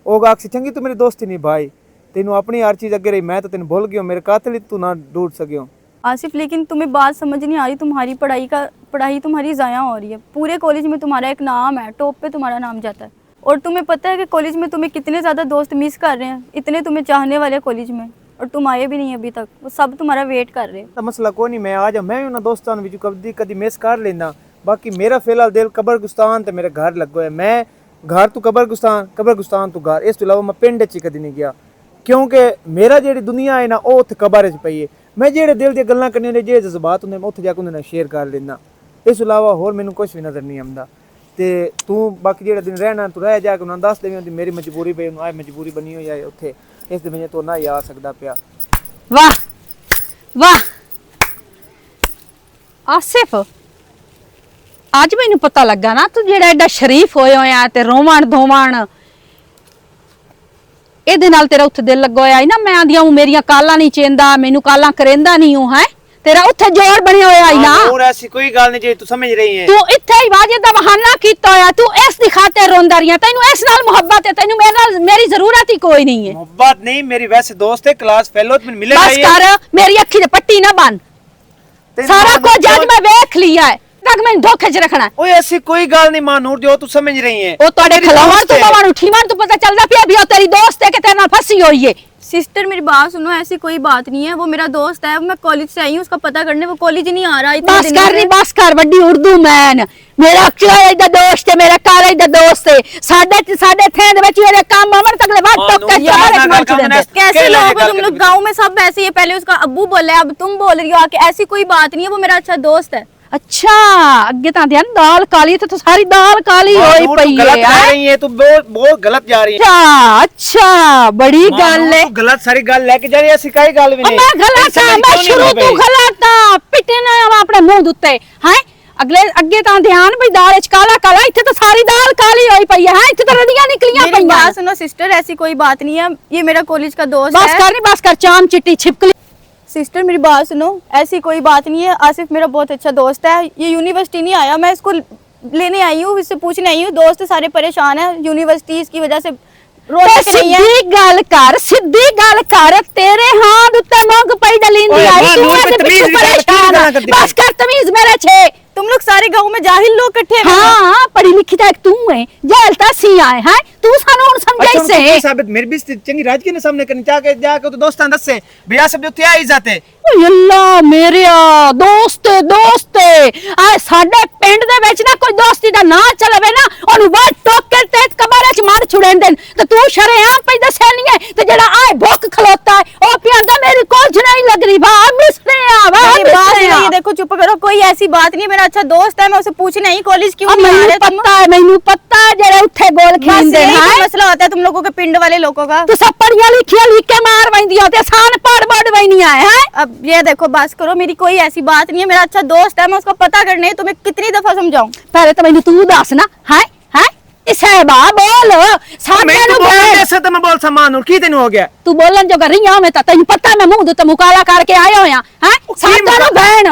वो आख से चंगी तू मेरी दोस्ती नहीं भाई तेनू अपनी हर चीज़ अगे रही मैं तो तेन भूल गयो मेरे कातिल तू ना ढूंढ सकियो आसिफ लेकिन तुम्हें बात समझ नहीं आ रही तुम्हारी पढ़ाई तुम्हारी ज़ाया हो रही है पूरे कॉलेज में तुम्हारा एक नाम है टॉप पे तुम्हारा नाम जाता है और तुम्हें पता है कि कॉलेज में तुम्हें कितने ज़्यादा दोस्त मिस कर रहे हैं इतने तुम्हें चाहने वाले कॉलेज में और तुम आए भी नहीं अभी तक वो सब तुम्हारा वेट कर रहे हैं मसला कोई नहीं मैं आ जाऊँ मैं भी उन्होंने दोस्तों विच कभी मिस कर लेना बाकी मेरा फिलहाल दिल कब्रगुस्तान तो मेरे घर लग गया मैं घर तो कब्रगुस्तान तो घर इस तो इलावा मैं पिंड च कभी नहीं गया क्योंकि मेरा जी दुनिया है ना वो उत्थे कबर च पई है मैं जेड़े दिल दी गल्लां करनी होंदी जे जज्बात होंदे मैं उत्थे जाके उन्हां नाल शेयर कर लेना इस तो इलावा होर मैनूं कुछ भी नज़र नहीं आंदा ते तू बाकी जेड़ा दिन रहना तू रह जाके उन्हां दस देवी होंदी मेरी मजबूरी पे उन्हां मजबूरी बनी होई है उत्थे इस दे वजह तो ना आ सकदा पिया वाह वाह आसिफ आज मैनू पता लगा ना तू जेड़ा एडा शरीफ होया होया ते रोवण धोवण ਇਹਦੇ ਨਾਲ ਤੇਰਾ ਉੱਥੇ ਦਿਲ ਲੱਗਾ ਹੋਇਆ ਹੈ ਨਾ ਮੈਂ ਆਂਦੀਆਂ ਹੂੰ ਮੇਰੀਆਂ ਕਾਲਾਂ ਨਹੀਂ ਚੇਂਦਾ ਮੈਨੂੰ ਕਾਲਾਂ ਕਰੇਂਦਾ ਨਹੀਂ ਹੂੰ ਹੈ तेरा उत्थे जोर बने होया ही ना और ऐसी कोई गल नहीं जे तू समझ रही है तू इत्थे ही वाजिद दा बहाना कीता होया तू इस दी खातिर रोंदा रिया तैनू इस नाल मोहब्बत है तैनू मेरे नाल मेरी जरूरत ही कोई नहीं है मोहब्बत नहीं मेरी वैसे दोस्त है क्लास फेलो तो मिले बस कर मेरी अखी दे पट्टी ना बन सारा कुछ जज मैं देख लिया है तक मैं धोखे च रखना ओए ऐसी कोई गल नहीं मां नूर जो तू समझ रही है ओ तोड़े खलावन तू पवन उठीवन तू पता चलदा पिया भी ओ तेरी दोस्त है कि तेरे नाल फंसी होई है सिस्टर मेरी बात सुनो, ऐसी कोई बात नहीं है। वो मेरा दोस्त है, मैं कॉलेज से आई हूँ उसका पता करने, वो कॉलेज नहीं आ रहा इतने बस दिनों कर से। नी बस कर ਵੱਡੀ ਉਰਦੂ ਮੈਨ ਮੇਰਾ ਕਾਲਜ ਦਾ ਦੋਸਤ ਹੈ, ਮੇਰਾ ਕਾਲਜ ਦਾ ਦੋਸਤ ਹੈ। ਸਾਡੇ ਥੇਂ ਦੇ ਵਿੱਚ ਇਹਦੇ ਕੰਮ ਅਮਰ ਤੱਕਲੇ ਬਾਤ ਟੋਕ ਕੇ कैसे लोग हो तुम लोग? गाँव में सब ऐसे ही है, पहले उसका अब्बू बोला है, अब तुम बोल रही हो आके। ऐसी कोई बात नहीं है, वो मेरा अच्छा दोस्त है। ਅੱਛਾ ਅੱਗੇ ਤਾਂ ਧਿਆਨ ਦਾਲ ਕਾਲੀ ਤੇ ਤੂੰ ਸਾਰੀ ਦਾਲ ਕਾਲੀ ਹੋਈ ਪਈ गलत जा ਹੈ। रही है, तू बहुत गलत जा रही है। ਅੱਛਾ ਅੱਛਾ ਬੜੀ ਗੱਲ ਹੈ। तू गलत सारी गल लेके जा रही है, ऐसी कोई गल भी नहीं। ਮੈਂ ਗਲਤ ਹਾਂ, ਮੈਂ ਸ਼ੁਰੂ ਤੋਂ ਗਲਤ ਹਾਂ। ਪਿੱਟੇ ਨਾ ਆਪਣੇ ਮੂੰਹ ਦੇ ਉੱਤੇ ਹੈ। ਅੱਗੇ ਤਾਂ ਧਿਆਨ ਵੀ ਦਾਲ ਵਿੱਚ ਕਾਲਾ ਕਾਲਾ, ਇੱਥੇ ਤਾਂ ਸਾਰੀ ਦਾਲ ਕਾਲੀ ਹੋਈ ਪਈ ਹੈ। ਇੱਥੇ ਤਾਂ ਰੜੀਆਂ ਨਿਕਲੀਆਂ मेरी ਪਈਆਂ। बात सुनो सिस्टर, ऐसी कोई बात नहीं है, ये मेरा कॉलेज का दोस्त ਬਸ है। ਕਰ ਨੀ बस कर, चाम चिट्टी छिपकली। सिस्टर मेरी बात सुनो, ऐसी कोई बात नहीं है। आसिफ मेरा बहुत अच्छा दोस्त है, ये यूनिवर्सिटी नहीं आया, मैं इसको लेने आई हूँ, इससे पूछने आई हूँ। दोस्त सारे परेशान है यूनिवर्सिटी इसकी वजह से रोक नहीं है। ਸਿੱਧੀ ਗੱਲ ਕਰ ਤੇਰੇ ਹਾथ ਉੱਤੇ ਮੰਗ ਪਈ ਦਲਿੰਦੀ ਓਏ ਆਈ ਮਾਂ, ਤੂੰ ਨੂਰ ਇਹਦੇ ਤੇ ਤਮੀਜ਼ ਪਿੱਛੇ ਦੀ ਗੱਲ ਕਿਉਂ ਪਰੇਸ਼ਾਨ ਗਾਲਾਂ ਆ। ਕਰਦੀ ਬਸ ਕਰ ਤਮੀਜ਼ ਮੇਰੇ ਛੇ। तुम लोग सारे गाँव में जाहिल लोग इकट्ठे हैं। हाँ पढ़ी लिखी तो एक तू है, जेल ता सी आए हैं तू सानू हुन समझाई से। साबित मेरी भी चंगी राज के सामने करनी जाके तो दोस्तां दस से भैया सब जो त्या ही जाते। ਓਏ ਅੱਲਾ ਮੇਰਿਆ ਦੋਸਤ ਆ ਸਾਡੇ ਪਿੰਡ ਦੇ ਵਿੱਚ ਨਾ ਕੋਈ ਦੋਸਤੀ ਦਾ ਨਾਂ ਚੱਲਵੇ ਨਾ ਉਹਨੂੰ ਵੱਢ ਟੋਕ ਕੇ ਤੇ ਕਬਰਾਂ 'ਚ ਮਾਰ ਛੁੜੇਂਦੇ ਤੇ ਤੂੰ ਸ਼ਰੇਆਮ ਪਈ ਦੱਸਿਆ ਨਹੀਂ ਹੈ ਤੇ ਜਿਹੜਾ ਆਏ ਭੁੱਖ ਖਲੋਤਾ ਹੈ ਉਹ ਪਿਆਂਦਾ ਮੇਰੀ ਕੁਝ ਨਹੀਂ ਲੱਗ ਰਹੀ ਵਾ ਮਿਸਰੇ ਆ ਵਾ मेरी बात सुनो, ये देखो चुप करो, कोई ऐसी बात नहीं है, मेरा अच्छा दोस्त है, मैं उसे पूछने आई कॉलेज क्यों नहीं आ रहे तुम। ਮੈਨੂੰ ਪਤਾ ਜਿਹੜੇ ਉੱਥੇ ਗੋਲ बस ਖੀਂਦੇ यही तो ਹੈ मसला होता है तुम लोगों के पिंड वाले लोगों का। ਤੂੰ ਸਭ ਪੜੀਆਂ ਲਿਖੀਆਂ ਲਿਖ ਕੇ ਮਾਰ ਵੈਂਦੀਆਂ ਤੇ ਆਸਾਨ ਪੜ ਵੈਂਦੀਆਂ ਹੈ। अब ये देखो बस करो, मेरी कोई ऐसी बात नहीं है, मेरा अच्छा दोस्त है, मैं उसका पता करने तुम्हें कितनी दफा समझाऊं। ਪਹਿਲੇ ਤਾਂ ਮੈਨੂੰ ਤੂੰ ਦੱਸ ਨਾ ਹੈ ਇਸੇ ਬਾ ਬੋਲ ਸਾਹਮਣੇ मैं ਨੂੰ तो बोल ਬੈਠ। ऐसा तो मैं बोल समान हूं, की तेनु हो गया? ਤੂੰ ਬੋਲਣ ਜੋਗਾ ਰਹੀਆਂ ਮੈਂ ਤਾਂ ਤੈਨੂੰ ਪਤਾ ਮੈਂ ਮੂੰਹ ਦੇ ਉੱਤੇ ਮੁਕਾਲਾ ਕਰਕੇ ਆਇਆ ਹੋਇਆ ਹੈ ਸਾਡਾ ਨੂੰ ਬਹਿਣ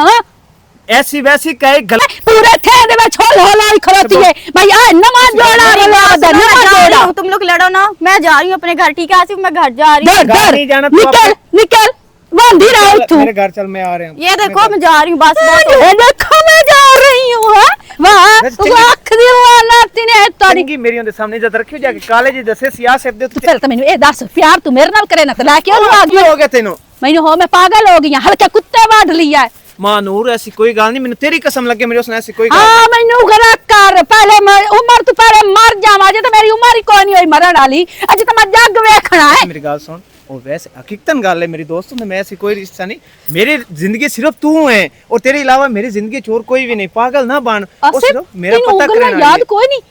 ऐसी वैसी कई गलत ਪੂਰੇ ਥੇ ਦੇ ਵਿੱਚ ਹੋਲ ਹੋਲ ਖਲੋਤੀ ਹੈ ਭਈ ਆ ਨਮਾਜ਼ ਜੋੜਾ मेरी ਰਲਾ बात ਦਾ सुनो, मैं ਨਮਾਜ਼ जा रही ਜੋੜਾ हूं, तुम लोग लड़ो ना, मैं जा रही हूँ अपने घर, ठीक है आसिफ, मैं घर जा रही हूँ। डर घर डर नहीं जाना, तू निकल निकल बंदी रहो तू। मेरे घर चल, मैं आ रहा हूं। ये देखो मैं जा रही हूँ, बस बहुत हो ये देखो मैं जा रही हूँ वाह तू आख दी वाला तिने तारी चंगी मेरी उनके सामने इज्जत रखियो जाके कॉलेज दसे सिया से दे। तू फिर तो मैंने ए दस प्यार तू मेरे नाल करे ना तो लाके आ की हो गया तेनु? मैंने हो मैं पागल हो गई हल्के कुत्ते वाड़ लिया है। मां नूर ऐसी कोई गल नहीं, मैंने तेरी कसम लगे मेरे उसने ऐसी कोई गल हाँ मैनू गलत कर पहले उम्र तू पहले मर जावा जे तो मेरी उम्र ही कोई नहीं हुई मरण वाली अज तो मैं जग वेखना है। मेरी गल सुन, और वैसे हकीकतन गल है मेरी दोस्त में ऐसी कोई रिश्ता नहीं, मेरी जिंदगी सिर्फ तू है और तेरे अलावा मेरी जिंदगी चोर कोई भी नहीं, पागल ना बन। और सिर्फ मेरा पता करना याद कोई नहीं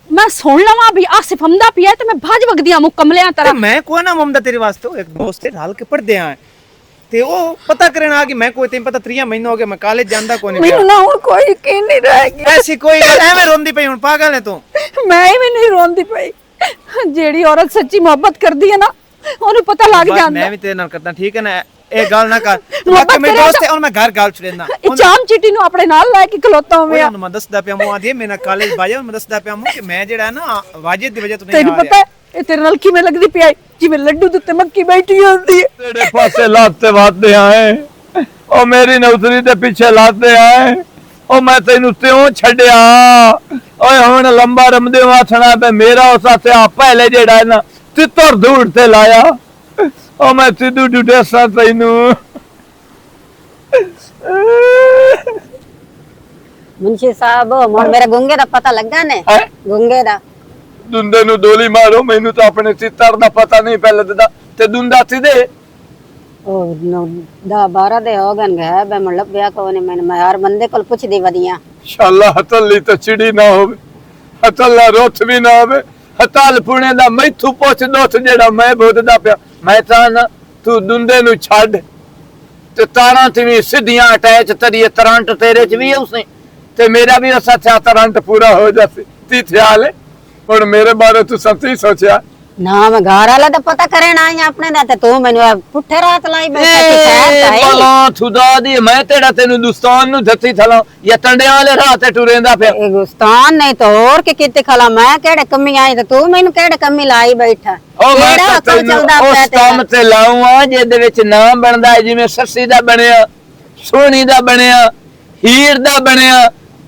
मैं सुन लवा भी आसिफ हमदा पिया तो मैं भाज वगदिया मुकम्मलियां तरह मैं कोई ना ममदा तेरे वास्ते एक दोस्त है ढाल के पढ़दे आए ते ओ पता करना आ कि मैं कोई तेन पता 3 महीने हो गए मैं कॉलेज ਜਾਂਦਾ ਕੋਈ ਨਹੀਂ ਮੈਨੂੰ ਨਾ ਹੁਣ ਕੋਈ ਯਕੀਨ ਨਹੀਂ ਰਹਿ ਗਿਆ ऐसी कोई गल ਐਵੇਂ ਰੋਂਦੀ ਪਈ ਹੁਣ ਪਾਗਲ ਹੈ ਤੂੰ। ਮੈਂ ਵੀ ਨਹੀਂ ਰੋਂਦੀ ਪਈ ਜਿਹੜੀ ਔਰਤ ਸੱਚੀ ਮੁਹੱਬਤ ਕਰਦੀ ਹੈ ਨਾ ਉਹਨੂੰ ਪਤਾ ਲੱਗ ਬਸ ਜਾਂਦਾ ਮੈਂ ਵੀ ਤੇਰੇ ਨਾਲ ਕਰਦਾ, ਠੀਕ ਹੈ ਨਾ, ਇਹ ਗੱਲ ਨਾ ਕਰ। ਮੁਹੱਬਤ ਬਾਕੀ ਮੇਰੇ ਕਰਿਆ ਦੋਸਤ ਹੈ ਹੁਣ ਮੈਂ ਘਰ ਗੱਲ ਛੜੇਂਦਾ ਇਹ ਚਾਮ ਚੀਟੀ ਨੂੰ ਆਪਣੇ ਨਾਲ ਲੈ ਕੇ ਖਲੋਤਾ ਹੋਇਆ ਉਹਨੂੰ ਮੈਂ ਦੱਸਦਾ ਪਿਆ ਮੂੰਹ ਆਦੀ ਮੇਰੇ ਨਾਲ ਕਾਲਜ ਬਾਜਾ ਮੈਂ ਦੱਸਦਾ ਪਿਆ ਮੂੰਹ ਕਿ ਮੈਂ ਜਿਹੜਾ ਨਾ ਵਾਜਿਦ ਦੀ ਵਜ੍ਹਾ ਤੋਂ ਨਹੀਂ ਤੈਨੂੰ ਆ ਪਤਾ ਹੈ ਇਹ ਤੇਰੇ ਨਾਲ ਕਿਵੇਂ ਲੱਗਦੀ ਪਿਆ ਹੈ? ਜਿਵੇਂ ਲੱਡੂ ਦੇ ਉੱਤੇ ਮੱਕੀ ਬੈਠੀ ਹੁੰਦੀ ਹੈ। तेरे पासे लाते वाते आए ओ मेरी नौकरी दे पीछे लाते आए ओ मैं तेनू त्यों छड्या ओए हुण लंबा रमदे वाथना पे मेरा उस पासे आ पहले जेड़ा है ना तितर धूड़ ते लाया ओ मैं सिद्धू डुडेसा तैनू मुंशी साहब मोर मेरे गुंगे दा पता लगा ने हैं? गुंगे दा दुंदे नु डोली मारो मैनू तो अपने तितर दा पता नहीं पहले दा ते दुंदा सीधे ओ 10-12 दे हो गन गए बे मतलब ब्याह को ने मैं हर बंदे को पूछ दी वदिया शाला हतली तो चिड़ी ना होवे हतला रोथ भी ना होवे हतल पुणे दा मैथू पुछ दोथ जेड़ा मैं बोलदा पिया मैं तां ना तू दुंदे नु छड ते तारा ते भी सीधियां अटैच तरी करंट तेरे च भी है उसने ते मेरा भी ऐसा था करंट पूरा हो जासे ती ख्याल है और मेरे बारे तू सच्ची सोचा ना मैं घर वाला तो पता करे ना अपने दा ते तू मैनू पुठे रात लाई बैठा की खैर भला खुदा दी मैं तेरा तेनु दुस्तान नु धत्ती थला या टंडियां वाले राह ते टुरेंदा पिया ए गुस्तान नहीं तो और के किते खला मैं केड़े कमी आई ते तू मैनू केड़े कमी लाई बैठा ओ मैं केड़ा तो अकल चलदा उस पिया काम ते लाऊं जेदे विच नाम बनदा है जिवें सस्सी दा बनया सोहणी दा बनया हीर दा बनया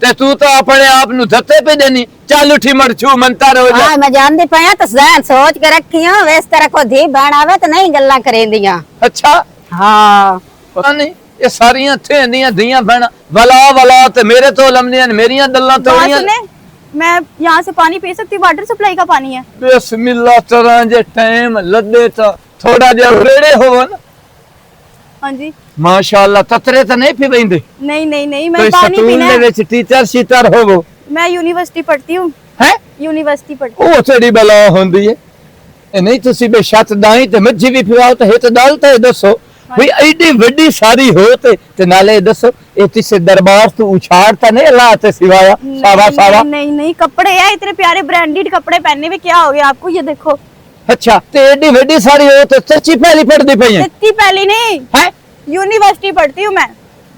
ते तू तो अपने आप नु धत्ते पे देनी चल उठी मरछू मंतर हो जा हाँ मैं जानती पाया तो जहन सोच के रखी हूं वेस तरह को धी बहन आवे तो नहीं गल्ला करेंदियां। अच्छा हाँ पता नहीं ये सारियां थे धियां बहना वला वला ते मेरे तो लमनियां मेरियां दल्ला बात तोड़ियां सुने, मैं यहाँ से पानी पी सकती हूँ, वाटर सप्लाई का पानी है। बिस्मिल्लाह तरह जे टाइम लदे तो थोड़ा जा रेड़े होवन हाँ जी। माशाअल्लाह ततरे तो नहीं पी वेंदे नहीं नहीं नहीं, तो मैं पानी स्कूल पीना दे है। विच टीचर शीटर होवो मैं यूनिवर्सिटी पढ़ती हूँ, है यूनिवर्सिटी पढ़ती ਉਹ ਤੇਰੀ ਬਲਾ ਹੁੰਦੀ ਏ ਇਹ ਨਹੀਂ ਤੁਸੀਂ ਬੇਸ਼ੱਕ ਦਾਈ ਤੇ ਮੱਝੀ ਵੀ ਪਿਵਾਓ ਤੇ ਹਿੱਤ ਦਲ ਤੇ ਦੱਸੋ ਵੀ ਐਡੀ ਵੱਡੀ ਸਾਰੀ ਹੋ ਤੇ ਨਾਲੇ ਦੱਸੋ ਇਹ ਕਿਸੇ ਦਰਬਾਰ ਤੋਂ ਉਛਾੜ ਤਾਂ ਨਹੀਂ ਅੱਲਾਹ ਤੇ ਸਿਵਾਇਆ हूँ। ਸਾਵਾ ਸਾਵਾ नहीं नहीं, कपड़े हैं इतने प्यारे ब्रांडेड कपड़े पहनने में क्या हो गया आपको, ये देखो। ਅੱਛਾ ਤੇ ਐਡੀ ਵੱਡੀ ਸਾਰੀ ਹੋ ਤੇ ਸੱਚੀ ਪਹਿਲੀ ਪੜਦੀ ਪਈ ਹੈ इतनी पहली नहीं, ਹੈ यूनिवर्सिटी पढ़ती हूँ मैं।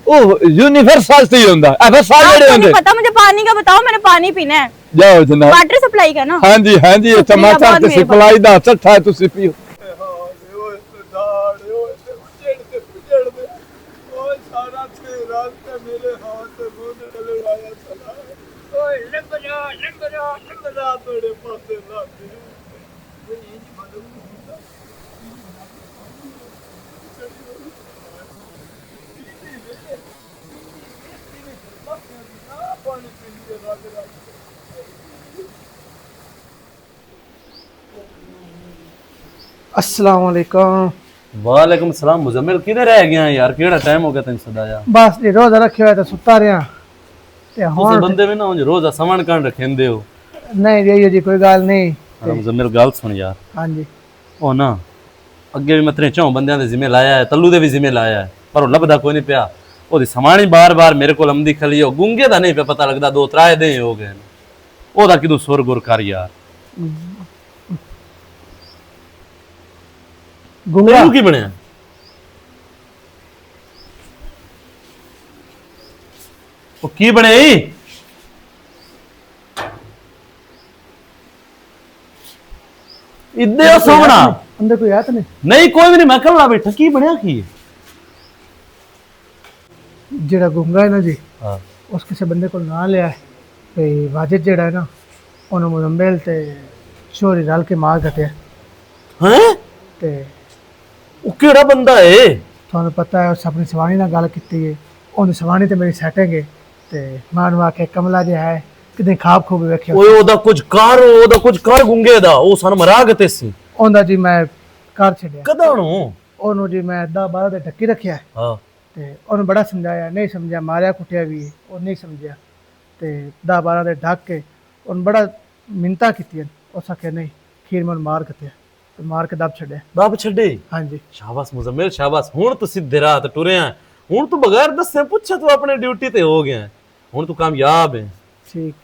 ਉਹ ਯੂਨੀਵਰਸਲ ਤੇ ਹੀ ਹੁੰਦਾ ਐ ਫਿਰ ਸਾਰੇ आपको ਹੁੰਦੇ नहीं पता, मुझे पानी का बताओ, मैंने पानी पीना है। ਜਾਓ ਜਨਾਬ वाटर सप्लाई का ना। ਹਾਂਜੀ ਹਾਂਜੀ ਇਹ शुक्रिया, ਟਮਾਟਰ बहुत ਤੇ मेहरबानी। ਸਪਲਾਈ ਦਾ ਚੱਠਾ ਤੁਸੀਂ ਪੀਓ अस्सलाम वालेकुम। वालेकुम सलाम मुजम्मिल किधर रह गया यार केड़ा टाइम हो गया तैਨੂੰ सदाया बस जी रोजा रखियो है तो सुता रहा ते ਤੁਸੀਂ हुण ਬੰਦੇ ਵੀ ਨਾ ਉਂਝ ਰੋਜ਼ਾ ਸਮਣ ਕਰਨ ਰੱਖਿੰਦੇ ਹੋ नहीं रही जी कोई गल नहीं। ਹਾਂ ਮੁਜ਼ਮਿਲ ਗੱਲ ਸੁਣ ਯਾਰ हाँ जी ਉਹ ਨਾ ਅੱਗੇ ਵੀ ਮਤਰੇ ਚੌਂ ਬੰਦਿਆਂ ਦੇ ਜ਼ਿੰਮੇ ਲਾਇਆ ਹੈ ਤੱਲੂ ਦੇ ਵੀ ਜ਼ਿੰਮੇ ਲਾਇਆ ਹੈ ਪਰ ਉਹ ਲੱਭਦਾ ਕੋਈ ਨਹੀਂ ਪਿਆ ਉਹਦੀ ਸਮਾਣੀ ਬਾਰ-ਬਾਰ ਮੇਰੇ ਕੋਲ ਆਮਦੀ ਖਲੀ ਉਹ ਗੁੰਗੇ ਦਾ ਨਹੀਂ ਪਿਆ ਪਤਾ ਲੱਗਦਾ ਦੋ ਤਰਾਏ ਦੇ ਹੋ ਗਏ ਨੇ ਉਹਦਾ ਕਿਦੋਂ ਸੁਰ ਗੁਰ ਕਰ ਯਾਰ गुंगा ਤੈਨੂੰ ਕੀ ਬਣਿਆ ਉਹ ਕੀ ਬਣਿਆ ਇੱਦੇ ਉਹ ਸੋਹਣਾ अंदर कोई आया तो नहीं? ਨਹੀਂ ਕੋਈ ਵੀ ਨਹੀਂ ਮੈਂ ਕੱਲਾ ਬੈਠਾ ਕੀ ਬਣਿਆ ਕੀ जेड़ा गुंगा है ना जी ਹਾਂ उस किसी बंदे को ना लिया है भाई वाजिद जेड़ा है ना उन्होंने मुजम्मिल ते चोरी रल के मार कटे ਹੈ ते ਉਹ ਕਿਹੜਾ ਬੰਦਾ ਏ ਤੁਹਾਨੂੰ ਪਤਾ ਹੈ ਉਸ ਆਪਣੀ ਸਵਾਣੀ ਨਾਲ ਗੱਲ ਕੀਤੀ ਹੈ ਉਹਨੇ ਸਵਾਣੀ ਤੇ ਮੇਰੀ ਸੈਟਿੰਗ ਹੈ ਤੇ ਮੈਂ ਉਹਨੂੰ ਆਖਿਆ ਕਮਲਾ ਜਿਹਾ ਹੈ ਕਿਤੇ ਖਾਬ ਖੂਬ ਵੇਖਿਆ ਓਏ ਉਹਦਾ ਕੁਝ ਕਰ ਗੁੰਗੇ ਦਾ ਉਹ ਸਾਨੂੰ ਮਰਾ ਗਤੇ ਸੀ ਉਹਦਾ ਜੀ ਮੈਂ ਕਰ ਛੱਡਿਆ ਕਦੋਂ ਨੂੰ ਉਹਨੂੰ ਜੀ ਮੈਂ 10-12 ਦੇ ਢੱਕੀ ਰੱਖਿਆ ਹਾਂ ਤੇ ਉਹਨੂੰ ਬੜਾ ਸਮਝਾਇਆ ਨਹੀਂ ਸਮਝਿਆ ਮਾਰਿਆ ਕੁੱਟਿਆ ਵੀ ਹੈ, ਉਹ ਨਹੀਂ ਸਮਝਿਆ ਤੇ 10-12 ਦੇ ਢੱਕ ਕੇ ਉਹਨੂੰ ਬੜਾ ਮਿੰਤਾ ਕੀਤੀਆਂ ਉਸ ਆਖਿਆ ਨਹੀਂ ਖੀਰ ਮਨ ਮਾਰ ਕੱਤਿਆ ਤੇ ਮਾਰ ਕੇ ਦੱਬ ਛੱਡਿਆ ਦੱਬ ਛੱਡੇ ਹਾਂਜੀ ਸ਼ਾਬਾਸ਼ ਮੁਜ਼ਮਿਲ ਸ਼ਾਬਾਸ਼ ਹੁਣ ਤੂੰ ਸਿੱਧੇ ਰਾਹ ਤੇ ਟੁਰਿਆ ਹੁਣ ਤੂੰ ਬਗੈਰ ਦੱਸੇ ਪੁੱਛੇ ਤੂੰ ਆਪਣੇ ਡਿਊਟੀ ਤੇ ਹੋ ਗਿਆ ਹੁਣ ਤੂੰ ਕਾਮਯਾਬ ਹੈ ਠੀਕ